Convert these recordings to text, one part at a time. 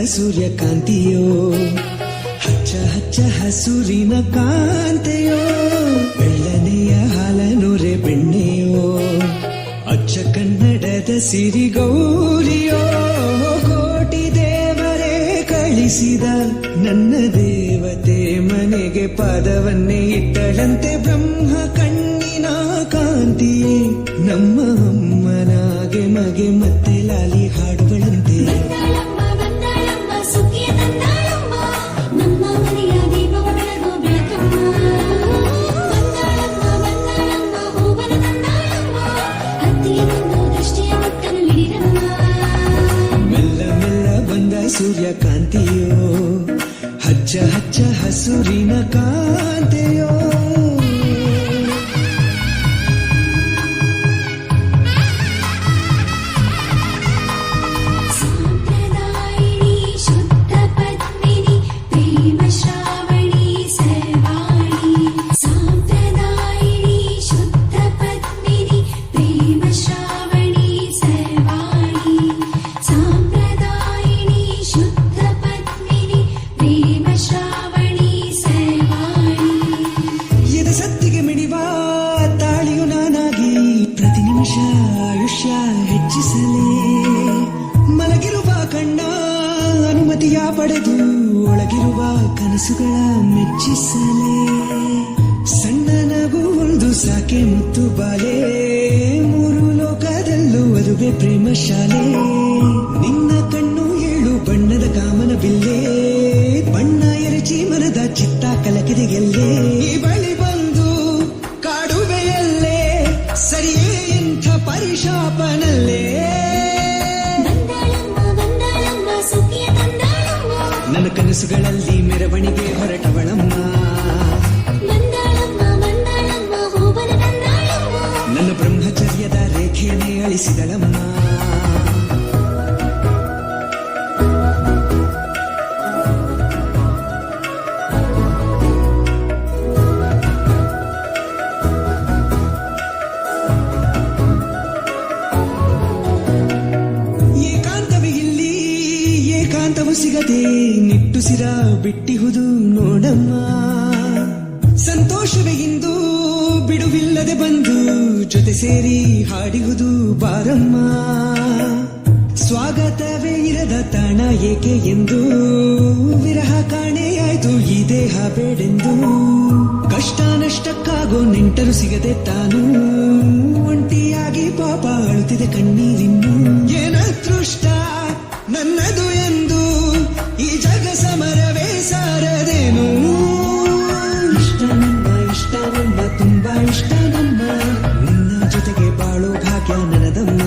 ಸೂರ್ಯಕಾಂತಿಯೋ ಹಚ್ಚ ಹಚ್ಚ ಹಸುರಿನ ಕಾಂತೆಯೋ ಬೆಳ್ಳನೆಯ ಹಾಲನೂರೆ ಬೆಣ್ಣೆಯೋ ಅಚ್ಚ ಕನ್ನಡದ ಸಿರಿಗೌರಿಯೋ ಕೋಟಿ ದೇವರೇ ಕಳಿಸಿದ ನನ್ನ ದೇವತೆ ಮನೆಗೆ ಪಾದವನ್ನೇ ಇಟ್ಟಳಂತೆ ಬ್ರಹ್ಮ ಕಣ್ಣಿನ ಕಾಂತಿಯೇ ನಮ್ಮ ಅಮ್ಮನಾಗೆ ಮಗೆ ಮತ್ತೆ ಲಾಲಿ ಹಾಡುಗಳಂತೆ ಮೆಲ್ಲ ಮೆಲ್ಲ ಬಂದ ಸೂರ್ಯಕಾಂತಿಯೋ ಹಚ್ಚ ಹಚ್ಚ ಹಸುರಿನ ಕಾಂತೆಯೋ ಆಯುಷ್ಯ ಹೆಚ್ಚಿಸಲೇ ಮಲಗಿರುವ ಕಣ್ಣ ಅನುಮತಿಯ ಪಡೆದು ಒಳಗಿರುವ ಕನಸುಗಳ ಮೆಚ್ಚಿಸಲೇ ಸಣ್ಣ ನಗು ಒಂದು ಸಾಕೆ ಮುತ್ತು ಬಾಲೆ ಮೂರು ಲೋಕದಲ್ಲೂ ಅದುವೆ ಪ್ರೇಮ ಶಾಲೆ ನಿನ್ನ ಕಣ್ಣು ಏಳು ಬಣ್ಣದ ಕಾಮನ ಬಿಲ್ಲೆ ಬಣ್ಣ ಎರಚಿ ಮನದ ಚಿತ್ತ ಕಲಕಿದೆ ಗೆಲ್ಲೆ ಬಳಿ ಬಂದು ಕಾಡುವೆಯಲ್ಲೇ ಸರಿಯೇ ಇಂಥ ಪರಿಶಾಪನಲ್ಲೇ ನನ್ನ ಕನಸುಗಳಲ್ಲಿ ಮೆರವಣಿಗೆ ಹೊರಟವಳಮ್ಮ ನನ್ನ ಬ್ರಹ್ಮಚರ್ಯದ ರೇಖೆಯನ್ನೇ ಅಳಿಸಿದಳಮ್ಮ ಸಿಗದೆ ನಿಟ್ಟುಸಿರ ಬಿಟ್ಟಿಹುದು ನೋಡಮ್ಮ ಸಂತೋಷವೇ ಇಂದು ಬಿಡುವಿಲ್ಲದೆ ಬಂದು ಜೊತೆ ಸೇರಿ ಹಾಡಿಹುದು ಬಾರಮ್ಮ ಸ್ವಾಗತವೇ ಇರದ ತಾಣ ಏಕೆ ಎಂದು ವಿರಹ ಕಾಣೆಯಾಯ್ತು ಈ ದೇಹ ಬೇಡೆಂದು ಕಷ್ಟ ನಷ್ಟಕ್ಕಾಗೋ ನೆಂಟರು ಸಿಗದೆ ತಾನು ಒಂಟಿಯಾಗಿ ಪಾಪ ಅಳುತ್ತಿದೆ ಕಣ್ಣೀರಿನ್ನು ಏನದೃಷ್ಟ ನನ್ನದು ಎಂದು ಈ ಜಗ ಸಮರವೇ ಸಾರದೇನು ಇಷ್ಟ ನಮ್ಮ ತುಂಬಾ ಇಷ್ಟ ನಮ್ಮ ನಿನ್ನ ಜೊತೆಗೆ ಬಾಳೋ ಭಾಗ್ಯ ನನದಮ್ಮ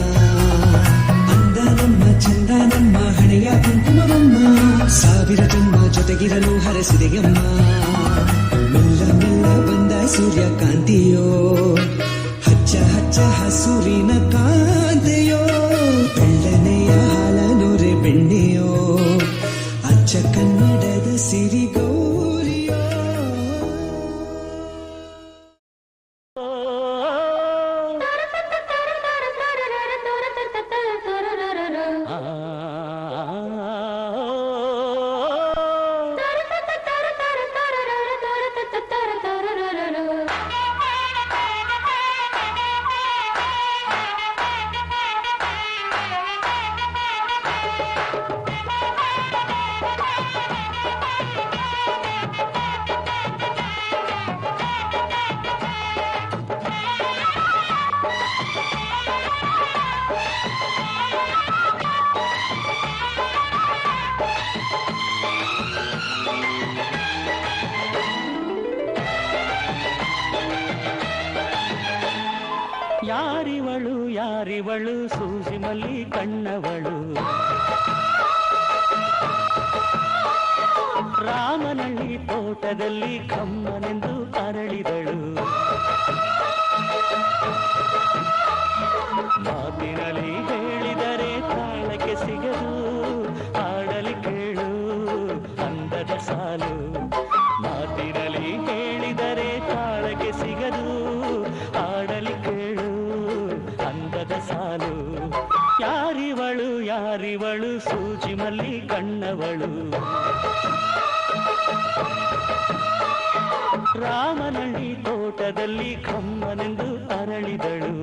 ಅಂದ ನಮ್ಮ ಚಂದ ನಮ್ಮ ಹಣೆಯ ಕುಂಕುಮವಮ್ಮ ಸಾವಿರ ಜನ್ಮ ಜೊತೆಗಿರಲು ಹರಸಿದೆಯಮ್ಮ ಮೆಲ್ಲ ಮೆಲ್ಲ ಬಂದ ಸೂರ್ಯಕಾಂತಿಯೋ ಹಚ್ಚ ಹಚ್ಚ ಹಸುರಿನ ಕಾಂತೆಯೋ ಬೆಳ್ಳನೆಯ ಹಾಲನೂರೆ ಬೆಣ್ಣೆಯೋ ಅಚ್ಚ ಕನ್ನಡದ ಸಿರಿಗೌರಿಯೋ ಯಾರಿವಳು ಯಾರಿವಳು ಸೂಜಿ ಮಲ್ಲಿ ಕಣ್ಣವಳು ರಾಮನಳ್ಳಿ ತೋಟದಲ್ಲಿ ಕಮ್ಮನೆಂದು ಅರಳಿದಳು ಮಾತಿನಲ್ಲಿ ಹೇಳಿದರೆ ತಾಳಕ್ಕೆ ಸಿಗದು ಹಾಡಲಿ ಕೇಳು ಅಂದದ ಸಾಲು ಮಾತಿನಲ್ಲಿ ಹೇಳಿದರೆ ತಾಳಕ್ಕೆ ಸಿಗದು ಹಾಡಲಿ ಕೇಳು ಅಂದದ ಸಾಲು ಯಾರಿವಳು ಯಾರಿವಳು ಸೂಜಿ ಮಲ್ಲಿ ಕಣ್ಣವಳು. ರಾಮನಳ್ಳಿ ತೋಟದಲ್ಲಿ ಕಮ್ಮನೆಂದು ಅರಳಿದಳು.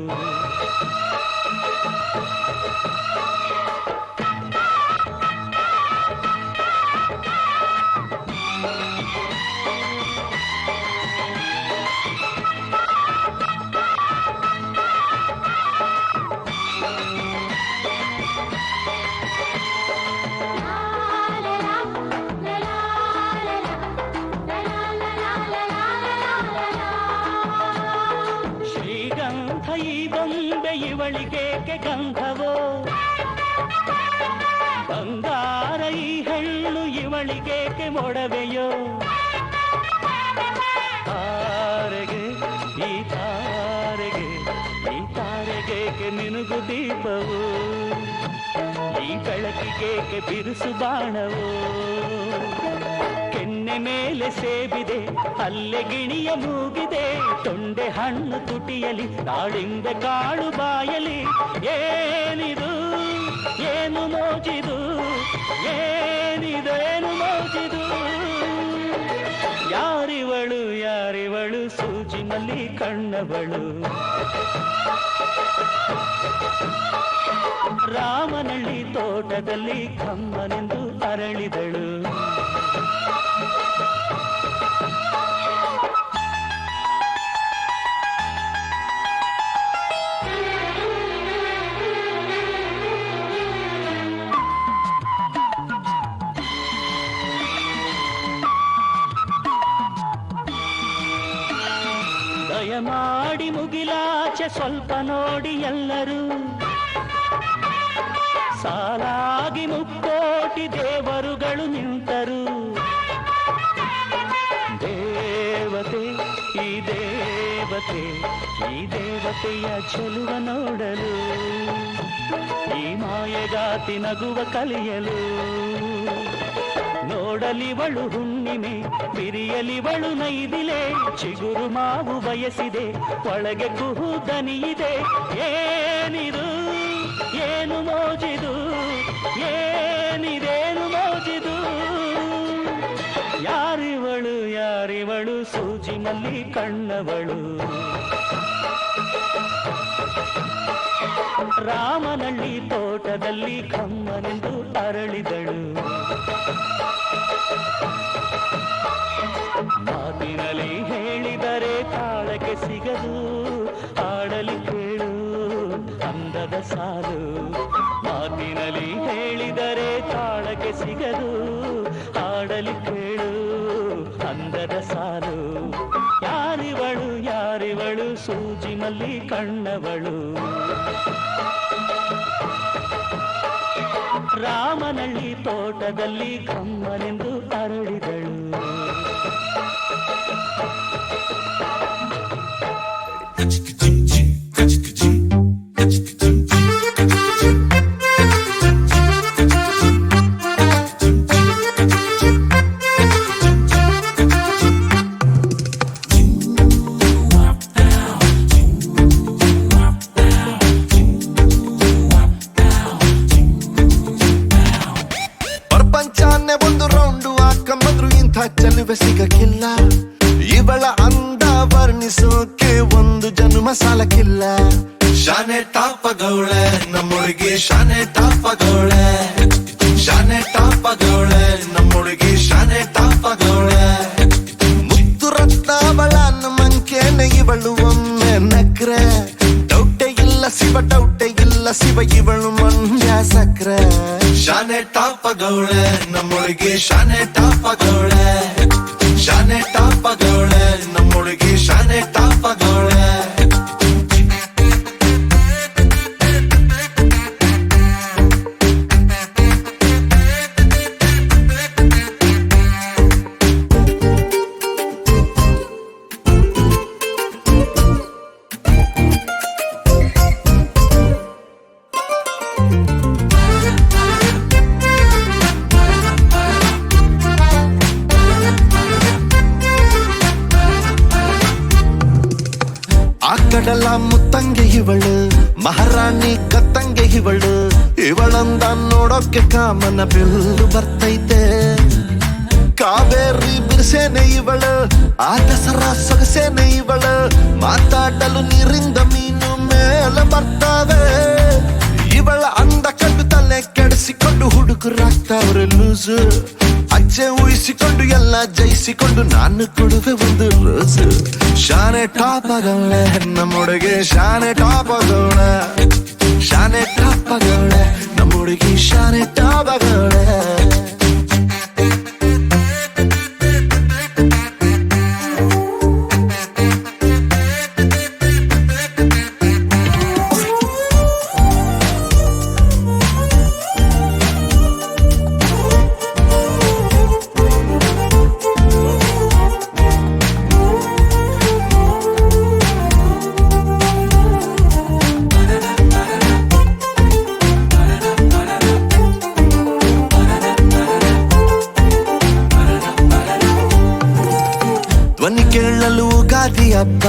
ಈ ಬೊಂಬೆ ಇವಳಿಗೇಕೆ ಗಂಧವೋ, ಬಂಗಾರ ಈ ಹೆಣ್ಣು ಇವಳಿಗೇಕೆ ಮೊಡವೆಯೋ. ತಾರೆಗೆ ಈ ತಾರೆಗೆ ಈ ತಾರೆಗೇಕೆ ಮಿನುಗು ದೀಪವು, ಈ ಬೆಳಕಿಗೇಕೆ ಬಿರುಸು ಬಾಣವೋ. ಕೆನ್ನೆ ಮೇಲೆ ಸೇಬಿದೆ ಅಲ್ಲೆ ಗಿಣಿಯ ಮೂಗಿದೆ, ತೊಂಡೆ ಹಣ್ಣು ತುಟಿಯಲಿ ದಾಳಿಂಬೆ ಕಾಳು ಬಾಯಲಿ. ಏನಿದು ಏನು ಮೋಜಿದು, ಏನಿದೇನು ಮೋಜಿದು. ಯಾರಿವಳು ಯಾರಿವಳು ಸೂಜಿ ಮಲ್ಲಿ ಕಣ್ಣವಳು. ರಾಮನಳ್ಳಿ ತೋಟದಲ್ಲಿ ಕಮ್ಮನೆಂದು ಅರಳಿದಳು. ದಯಮಾಡಿ ಮುಗಿಲಾಚೆ ಸ್ವಲ್ಪ ನೋಡಿ ಎಲ್ಲರೂ, ಸಾಲಾಗಿ ಮುಕ್ಕೋಟಿ ದೇವರುಗಳು ನಿಂತರು. ದೇವತೆ ಈ ದೇವತೆ ಈ ದೇವತೆಯ ಚೆಲುವ ನೋಡಲು, ಈ ಮಾಯಗಾತಿ ನಗುವ ಕಲಿಯಲು. ನೋಡಲಿವಳು ಹುಣ್ಣಿಮೆ ಬಿರಿಯಲಿವಳು ನೈದಿಲೆ, ಚಿಗುರು ಮಾವು ಬಯಸಿದೆ ಒಳಗೆ ಕುಹು ದನಿಯಿದೆ. ಏನಿದು ಏನು ಮೋಜಿದು, ಏನಿದೇನು ಮೋಜಿದು. ಯಾರಿವಳು ಯಾರಿವಳು ಸೂಜಿ ಮಲ್ಲಿ ಕಣ್ಣವಳು. ರಾಮನಳ್ಳಿ ತೋಟದಲ್ಲಿ ಕಮ್ಮನೆಂದು ಅರಳಿದಳು. ಮಾತಿನಲ್ಲಿ ಹೇಳಿದರೆ ತಾಳಕ್ಕೆ ಸಿಗದು, ಹಾಡಲಿ ಕೇಳು ಅಂದದ ಸಾಲು. ಮಾತಿನಲ್ಲಿ ಹೇಳಿದರೆ ತಾಳಕ್ಕೆ ಸಿಗದು, ಹಾಡಲಿ ಕೇಳು ಅಂದದ ಸಾಲು. ಯಾರಿವಳು ಯಾರಿವಳು ಸೂಜಿ ಮಲ್ಲಿ ಕಣ್ಣವಳು. ರಾಮನಳ್ಳಿ ತೋಟದಲ್ಲಿ ಕಮ್ಮನೆಂದು ಅರಳಿದಳು. ಪ್ರಪಂಚಾನ್ನೇ ಒಂದು ರೌಂಡು ಹಾಕಂಬಂದ್ರು ಇಂಥ ಚೆಲುವೆ ಸಿಗಕ್ಕಿಲ್ಲ. ಇವಳ ಅಂದ ವರ್ಣಿಸೋಕೆ ಒಂದು ಜನ್ಮ ಸಾಲಕ್ಕಿಲ್ಲ. ಶಾನೆ ಟಾಪಗೌಳೆ ನಮ್ಮೊಳಗೆ, ಶಾನೆ ಟಾಪಗೌಳೆ, ಶಾನೆ ಟಾಪಗೌಳೆ ನಮ್ಮೊಳಗೆ, ಶಾನೆ ಟಾಪಗೌಳೆ. ಮುದ್ದು ರತ್ನಾವಳ ಮಂಕೇನೆ ಇವಳು ಒಮ್ಮೆ ನಕ್ರೆ, ಡೌಟೆ ಇಲ್ಲ ಶಿವ ಡೌಟೆ ಇಲ್ಲ ಶಿವ ಇವಳು ಮಂಡ್ಯ ಸಕ್ರೆ. ಶಾನೆ ಟಾಪಗೌಳೆ ನಮ್ಮೊಳಗೆ, ಶಾನೆ ಟಾಪಗೌಳೆ, ಶಾನೆ ಟಾಪಗೌಳೆ ನಮ್ಮೊಳಗೆ, ಶಾನೆ ಟಾಪಗೌಳೆ. ಕಡಲ ಮುತ್ತಂಗೆ ಇವಳು, ಮಹಾರಾಣಿ ಕತ್ತಂಗೆ ಇವಳು, ಇವಳಂದ ನೋಡೋಕೆ ಕಾಮನ ಬಿಲ್ಲು ಬರ್ತೈತೆ. ಕಾವೇರಿ ಬಿರ್ಸೇನೆ ಇವಳು, ಆ ದಸರಾ ಸೊಗಸೇನೆ ಇವಳು. ಮಾತಾಡಲು ನೀರಿಂದ ಮೀನು ಮೇಲೆ ಬರ್ತಾವೆ. ಇವಳ ಅಂದ ಕಂಡು ತಲೆ ಕೆಡಿಸಿಕೊಂಡು ಹುಡುಗರಾಗ್ತಾವ್ರೆ ಲೂಸು. ಅಜ್ಜೆ ಊಹಿಸಿಕೊಂಡು ಎಲ್ಲ ಜಯಿಸಿಕೊಂಡು ನಾನು ಕೊಡುವೆ ಒಂದು ರೋಸು. ಶಾನೆ ಟಾಪ್ ಆಗವಳೆ ನಮ್ಮೊಳಗೆ, ಶಾನೆ ಟಾಪ್ ಆಗವಳೆ, ಶಾನೆ ಟಾಪ್ ಆಗವಳೆ ನಮ್ಮೊಳಗೆ, ಶಾನೆ ಟಾಪ್ ಆಗವಳೆ. ಧ್ವನಿ ಕೇಳಲು ಗಾದಿ ಹಬ್ಬ,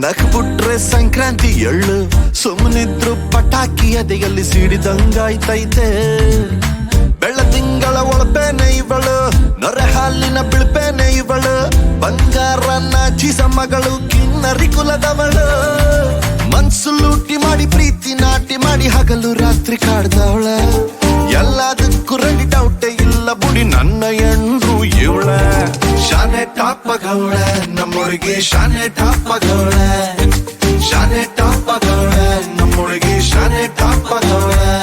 ನಕ್ಬಿಟ್ರೆ ಸಂಕ್ರಾಂತಿ ಎಳ್ಳು. ಸುಮ್ಮನಿದ್ರು ಪಟಾಕಿ ಎದೆಯಲ್ಲಿ ಸಿಡಿದಂಗಾಯ್ತೈತೆ. ಬೆಳ್ಳ ತಿಂಗಳ ಒಳಪೇನೆ ಇವಳು, ನೊರೆ ಹಾಲಿನ ಬಿಳ್ಪೇನೆ ಇವಳು. ಬಂಗಾರ ನಾಚಿಸ ಮಗಳು, ಕಿನ್ನರಿ ಕುಲದವಳು. ಮನ್ಸು ಲೂಟಿ ಮಾಡಿ ಪ್ರೀತಿ ನಾಟಿ ಮಾಡಿ ಹಗಲು ರಾತ್ರಿ ಕಾಡ್ದವಳ. ಎಲ್ಲದಕ್ಕೂ ರೆಡಿ ಡೌಟೇ ಇಲ್ಲ ಬುಡಿ ನನ್ನ ಎಂಡ್ರು ಇವಳ. ಶಾನೆ ಟಾಪ್ ಆಗವಳೆ ನಮ್ಮೊಳಗೆ, ಶಾನೆ ಟಾಪ್ ಆಗವಳೆ, ಶಾನೆ ಟಾಪ್ ಆಗವಳೆ ನಮ್ಮೊಳಗೆ, ಶಾನೆ ಟಾಪ್ ಆಗವಳೆ.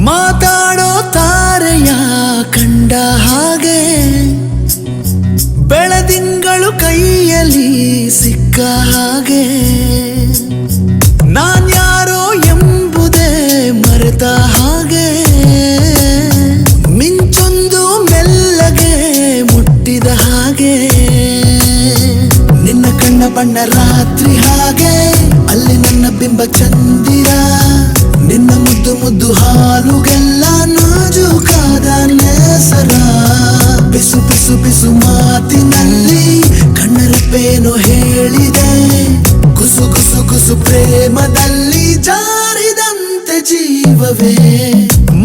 ಮಾತಾಡೋ ತಾರೆಯ ಕಂಡ ಹಾಗೆ, ಬೆಳದಿಂಗಳು ಕೈಯಲ್ಲಿ ಸಿಕ್ಕ ಹಾಗೆ. ನಾನ್ಯಾರೋ ಎಂಬುದೇ ಮರೆತ ಹಾಗೆ, ಮಿಂಚೊಂದು ಮೆಲ್ಲಗೆ ಮುಟ್ಟಿದ ಹಾಗೆ. ನಿನ್ನ ಕಣ್ಣ ಬಣ್ಣ ರಾತ್ರಿ ಹಾಗೆ, ಅಲ್ಲಿ ನನ್ನ ಬಿಂಬ ಚಂದಿರ. ನಿನ್ನ ಮುದ್ದು ಮುದ್ದು ಹಾಲುಗೆಲ್ಲ ನಾಜೂಕಾದ ನೇಸರ. ಬಿಸು ಬಿಸು ಬಿಸು ಮಾತಿನಲ್ಲಿ ಕಣ್ಣರಪ್ಪೇನೋ ಹೇಳಿದೆ. ಗುಸು ಗುಸು ಗುಸು ಪ್ರೇಮದಲ್ಲಿ ಜಾರಿದಂತೆ ಜೀವವೇ.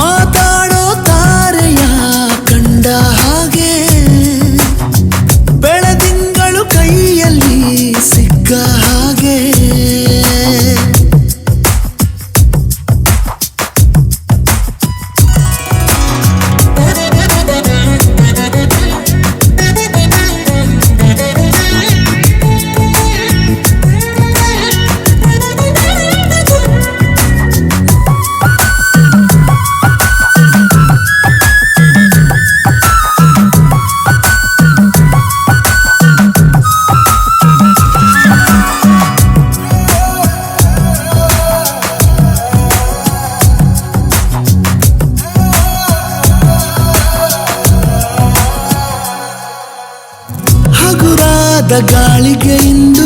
ಮಾತಾಡೋ ತಾರೆಯ ಕಂಡ ಹಾಗೆ, ಬೆಳದಿಂಗಳು ಕೈಯಲ್ಲಿ ಸಿಕ್ಕ ಹಾಗೆ. ಹಗುರಾದ ಗಾಳಿಗೆ ಇಂದು